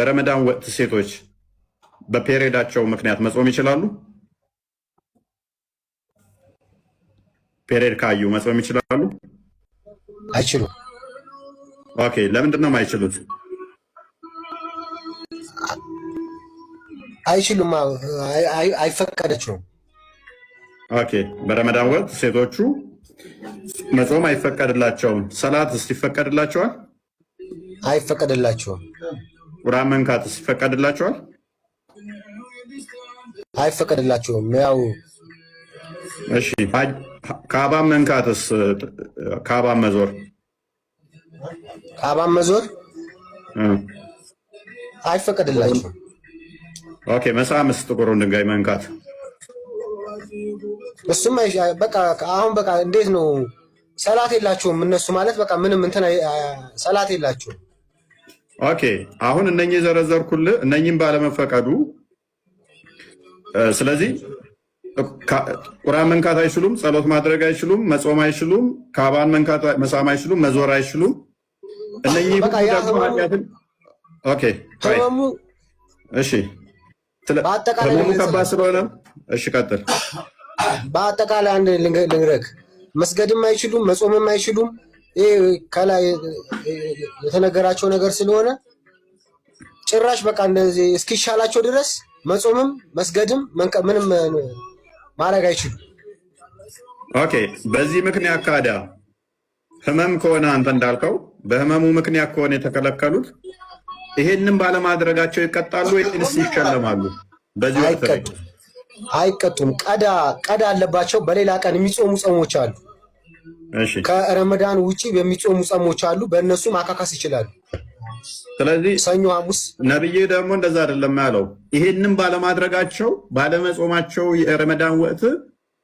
በረመዳን ወቅት ሴቶች በፔሪዳቸው ምክንያት መጾም ይችላሉ? ፔሪድ ካዩ መጾም ይችላሉ? አይችሉም። ኦኬ፣ ለምንድን ነው የማይችሉት? አይችሉም፣ አይፈቀደችውም። ኦኬ፣ በረመዳን ወቅት ሴቶቹ መጾም አይፈቀድላቸውም። ሰላትስ ይፈቀድላቸዋል? አይፈቀድላቸውም። ቁርአን መንካትስ ይፈቀድላቸዋል? አይፈቀድላቸውም። ያው እሺ፣ ካዕባን መንካትስ? ካዕባን መዞር አይፈቀድላቸውም። ኦኬ፣ መሳምስ? ጥቁሩን ድንጋይ መንካት? እሱም በቃ አሁን በቃ እንዴት ነው? ሰላት የላቸውም እነሱ ማለት በቃ ምንም እንትን ሰላት የላቸውም። ኦኬ፣ አሁን እነኚህ የዘረዘርኩልህ እነኚህም ባለመፈቀዱ ስለዚህ ቁርአን መንካት አይችሉም፣ ጸሎት ማድረግ አይችሉም፣ መጾም አይችሉም፣ ካዕባን መንካት መሳም አይችሉም፣ መዞር አይችሉም። እነኚህ ኦኬ፣ እሺ፣ ህመሙ ከባድ ስለሆነ እሺ፣ ቀጥል። በአጠቃላይ አንድ ልንገርህ፣ መስገድም አይችሉም፣ መጾምም አይችሉም። ይሄ ከላይ የተነገራቸው ነገር ስለሆነ ጭራሽ በቃ እንደዚህ እስኪሻላቸው ድረስ መጾምም መስገድም ምንም ማድረግ አይችሉም። ኦኬ፣ በዚህ ምክንያት ካዳ ህመም ከሆነ አንተ እንዳልከው በህመሙ ምክንያት ከሆነ የተከለከሉት ይሄንን ባለማድረጋቸው ይቀጣሉ ወይስ ይሸለማሉ? በዚህ አይቀጡም። ቀዳ አለባቸው። በሌላ ቀን የሚጾሙ ጾሞች አሉ። እሺ፣ ከረመዳን ውጪ የሚጾሙ ጾሞች አሉ። በእነሱ ማካካስ ይችላሉ። ስለዚህ ሰኞ፣ ሐሙስ። ነብይ ደግሞ እንደዛ አይደለም ያለው። ይሄንን ባለማድረጋቸው ባለመጾማቸው የረመዳን ወቅት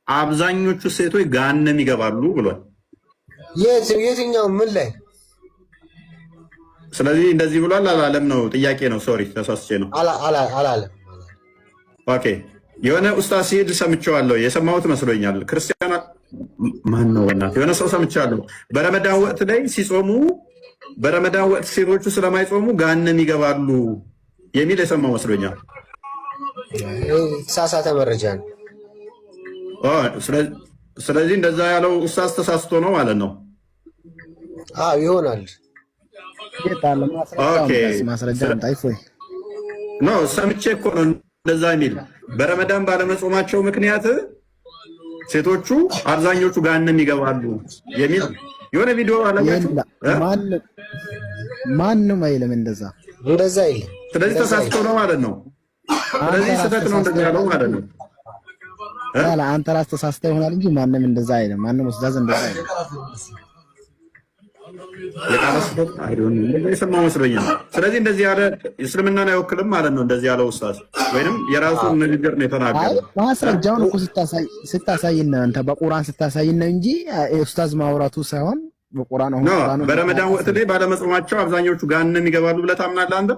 አብዛኞቹ ሴቶች ገሃነም ይገባሉ ብሏል። የትኛው ምን ላይ? ስለዚህ እንደዚህ ብሏል አላለም? ነው ጥያቄ ነው። ሶሪ ተሳስቼ ነው። አላለም። ኦኬ፣ የሆነ ኡስታዝ ሲሄድ ሰምቼዋለሁ። የሰማሁት መስሎኛል። ክርስቲያን ማን ነው? በእናትህ የሆነ ሰው ሰምቻለሁ። በረመዳን ወቅት ላይ ሲጾሙ በረመዳን ወቅት ሴቶቹ ስለማይጾሙ ገሃነም ይገባሉ የሚል የሰማው መስሎኛል። ተሳሳተ መረጃ ነው። ስለዚህ እንደዛ ያለው ኡስታዝ ተሳስቶ ነው ማለት ነው። አዎ ይሆናል። ኖ ሰምቼ እኮ ነው እንደዛ የሚል በረመዳን ባለመጾማቸው ምክንያት ሴቶቹ አብዛኞቹ ገሃነም ይገባሉ የሚል የሆነ ቪዲዮ አላያችሁ? ማንም አይልም እንደዛ አይልም። ስለዚህ ተሳስቶ ነው ማለት ነው። ስለዚህ ስህተት ነው እንደዛ ያለው ማለት ነው። አንተ ራስህ ተሳስተህ ይሆናል እንጂ ማንም እንደዛ አይልም። ማንም ኡስታዝ እንደዛ አይልም። የሰማው መስሎኛል። ስለዚህ እንደዚህ ያለ እስልምናን አይወክልም ማለት ነው። እንደዚህ ያለው ኡስታዝ ወይንም የራሱን ንግግር ነው የተናገረው። ማስረጃውን እኮ ስታሳይና አንተ በቁርአን ስታሳይና እንጂ ኡስታዝ ማውራቱ ሳይሆን በቁርአን ነው። በረመዳን ወቅት ላይ ባለመጾማቸው አብዛኞቹ ገሃነም ይገባሉ ብለህ ታምናለህ አንተ?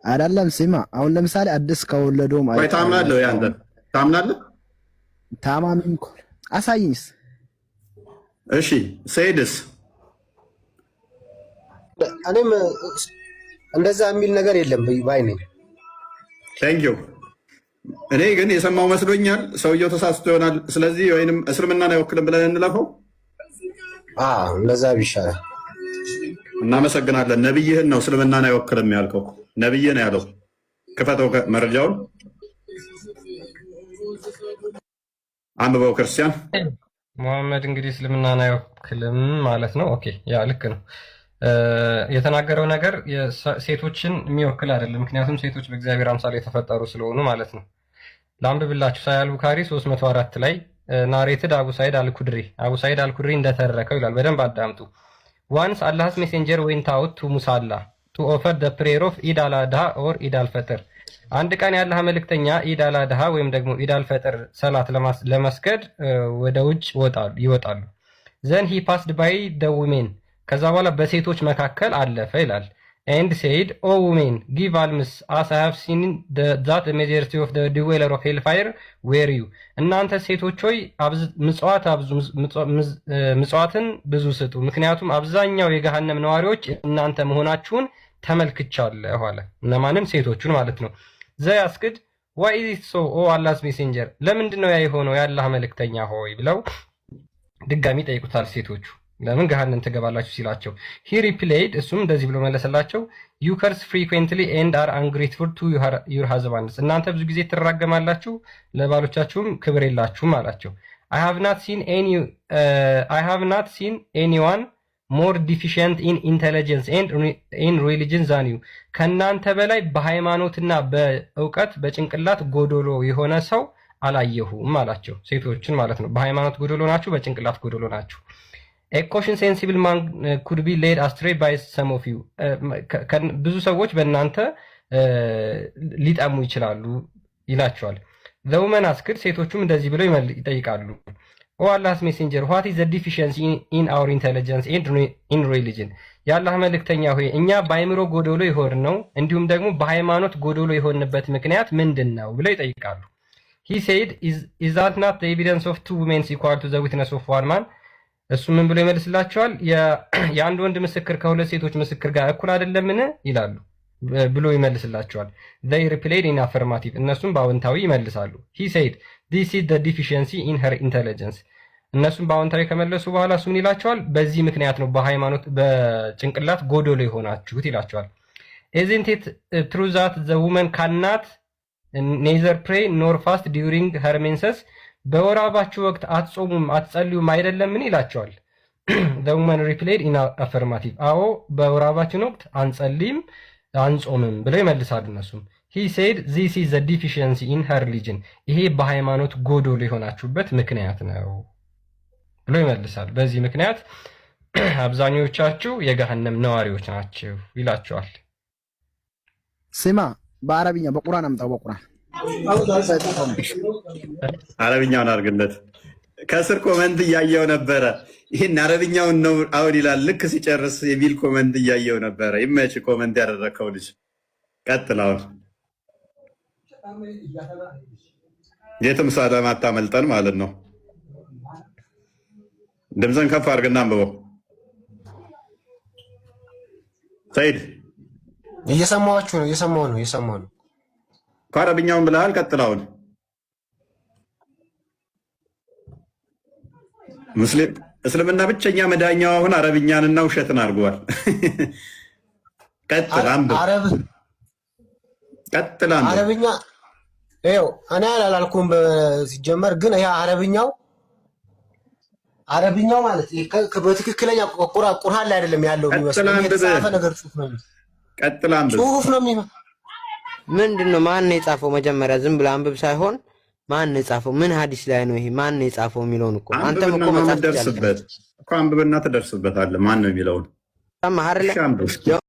አይደለም። ስማ፣ አሁን ለምሳሌ አዲስ ከወለደው ማለት ታምናለህ ወይ አንተ? ታምናለህ? ታማሚም እኮ አሳይኝስ። እሺ፣ ሰይድስ? እኔም እንደዛ የሚል ነገር የለም ባይ ነኝ። ቴንኪው። እኔ ግን የሰማው መስሎኛል። ሰውየው ተሳስቶ ይሆናል። ስለዚህ ወይንም እስልምናን አይወክልም ብለን እንለፈው። እንደዛ ቢሻላል። እናመሰግናለን። ነብይህን ነው እስልምናን አይወክልም ያልከው። ነብይህ ነው ያለው። ክፈተው መረጃውን አንብበው ክርስቲያን። መሐመድ እንግዲህ እስልምናን አይወክልም ማለት ነው። ኦኬ፣ ያ ልክ ነው። የተናገረው ነገር ሴቶችን የሚወክል አይደለም። ምክንያቱም ሴቶች በእግዚአብሔር አምሳል የተፈጠሩ ስለሆኑ ማለት ነው። ላንብብላችሁ። ሳሂህ አል-ቡኻሪ 304 ላይ ናሬትድ አቡ ሳይድ አልኩድሪ እንደተረከው ይላል። በደንብ አዳምጡ። ዋንስ አላህስ ሜሴንጀር ዌንት አውት ቱ ሙሳላ ቱ ኦፈር ደ ፕሬየር ኦፍ ኢድ አል አድሃ ኦር ኢድ አልፈጥር። አንድ ቀን የአላህ መልእክተኛ ኢድ አል አድሃ ወይም ደግሞ ኢድ አልፈጥር ሰላት ለመስገድ ወደ ውጭ ይወጣሉ። ዘን ሂ ፓስድ ባይ ደ ውሜን፣ ከዛ በኋላ በሴቶች መካከል አለፈ ይላል። ኤንድ ሴይድ ኦ ውሜን ጊቭ አልምስ አስ አይ ሃቭ ሲን ዛት ሜጆሪቲ ኦፍ ደ ዲዌለር ኦፍ ሄልፋየር ዌር ዩ። እናንተ ሴቶች ሆይ ምጽዋትን ብዙ ስጡ፣ ምክንያቱም አብዛኛው የገሃነም ነዋሪዎች እናንተ መሆናችሁን ተመልክቻለሁ አለ። እነማንን? ሴቶቹን ማለት ነው። ዘያስክድ ዋይ ኢዝ ኢት ሶ ኦ አላህስ ሜሴንጀር፣ ለምንድን ነው ያ የሆነው የአላህ መልእክተኛ ሆይ ብለው ድጋሚ ጠይቁታል ሴቶቹ። ለምን ገሃነም ትገባላችሁ ሲላቸው ሂ ሪፕሌይድ፣ እሱም እንደዚህ ብሎ መለሰላቸው ዩ ከርስ ፍሪኩዌንትሊ ኤንድ አር አንግሬትፉል ቱ ዩር ሃዝባንድስ፣ እናንተ ብዙ ጊዜ ትራገማላችሁ ለባሎቻችሁም ክብር የላችሁም አላቸው። I have not seen anyone more deficient in intelligence and in religion than you, ከናንተ በላይ በሃይማኖትና በእውቀት በጭንቅላት ጎዶሎ የሆነ ሰው አላየሁም አላቸው። ሴቶችን ማለት ነው። በሃይማኖት ጎዶሎ ናችሁ፣ በጭንቅላት ጎዶሎ ናችሁ። A caution sensible man could be led astray by some of you, ብዙ ሰዎች በእናንተ ሊጠሙ ይችላሉ ይላቸዋል። The woman asked, ሴቶቹም እንደዚህ ብለው ይጠይቃሉ ኦ አላህስ ሜሴንጀር what is the deficiency in our intelligence and in religion፣ የአላህ መልእክተኛ ሆይ እኛ በአይምሮ ጎዶሎ ይሆን ነው እንዲሁም ደግሞ በሃይማኖት ጎዶሎ የሆንበት ምክንያት ምንድን ነው ብለው ይጠይቃሉ። He said is that not the evidence of two women equal to the witness of one man፣ እሱ ምን ብሎ ይመልስላቸዋል? የአንድ ወንድ ምስክር ከሁለት ሴቶች ምስክር ጋር እኩል አይደለምን ይላሉ ብሎ ይመልስላቸዋል። they replied in affirmative፣ እነሱም በአዎንታዊ ይመልሳሉ። he said this is the deficiency in her intelligence፣ እነሱም በአዎንታዊ ከመለሱ በኋላ እሱን ይላቸዋል በዚህ ምክንያት ነው በሃይማኖት በጭንቅላት ጎዶሎ የሆናችሁት ይላቸዋል። isn't it true that the woman cannot neither pray nor fast during her menses፣ በወር አበባችሁ ወቅት አትጾሙም አትጸልዩም አይደለምን ይላቸዋል። the woman replied in affirmative፣ አዎ በወር አበባችን ወቅት አንጸልይም አንጾምም ብለው ይመልሳሉ እነሱም። he said this is the deficiency in her religion፣ ይሄ በሃይማኖት ጎዶሎ የሆናችሁበት ምክንያት ነው ብሎ ይመልሳል። በዚህ ምክንያት አብዛኞቻችሁ የገሃነም ነዋሪዎች ናቸው ይላቸዋል። ስማ በአረብኛ በቁርአን አምጣው። በቁርአን አረብኛውን አድርግለት። ከስር ኮመንት እያየው ነበረ። ይህን አረብኛውን ነው አሁን ይላል። ልክ ሲጨርስ የሚል ኮመንት እያየው ነበረ። ይመች ኮመንት ያደረከው ልጅ። ቀጥላውን የትም ሳዳም አታመልጠን ማለት ነው። ድምፅን ከፍ አድርግና አንብበው። ሰይድ እየሰማችሁ ነው? እየሰማሁ ነው። ከአረብኛውን ብለሃል። ቀጥላውን እስልምና ብቸኛ መዳኛው አሁን አረብኛንና ውሸትን አድርገዋል። ቀጥል አንብብ። አረብኛ ይኸው እኔ አላልኩም ሲጀመር፣ ግን ይሄ አረብኛው ማለት በትክክለኛ ቁርአን ላይ አይደለም ያለው የሚመስለው የተጻፈ ነገር ጽሁፍ ነው። ቀጥል አንብብ። ጽሁፍ ነው ምንድነው? ማን ነው የጻፈው? መጀመሪያ ዝም ብለህ አንብብ ሳይሆን ማን ነው የጻፈው? ምን ሐዲስ ላይ ነው ይሄ? ማን ነው የጻፈው የሚለውን እኮ አንተም እኮ መጻፍ ትደርስበት እኮ አንብብና ትደርስበታለህ። ማን ነው የሚለውን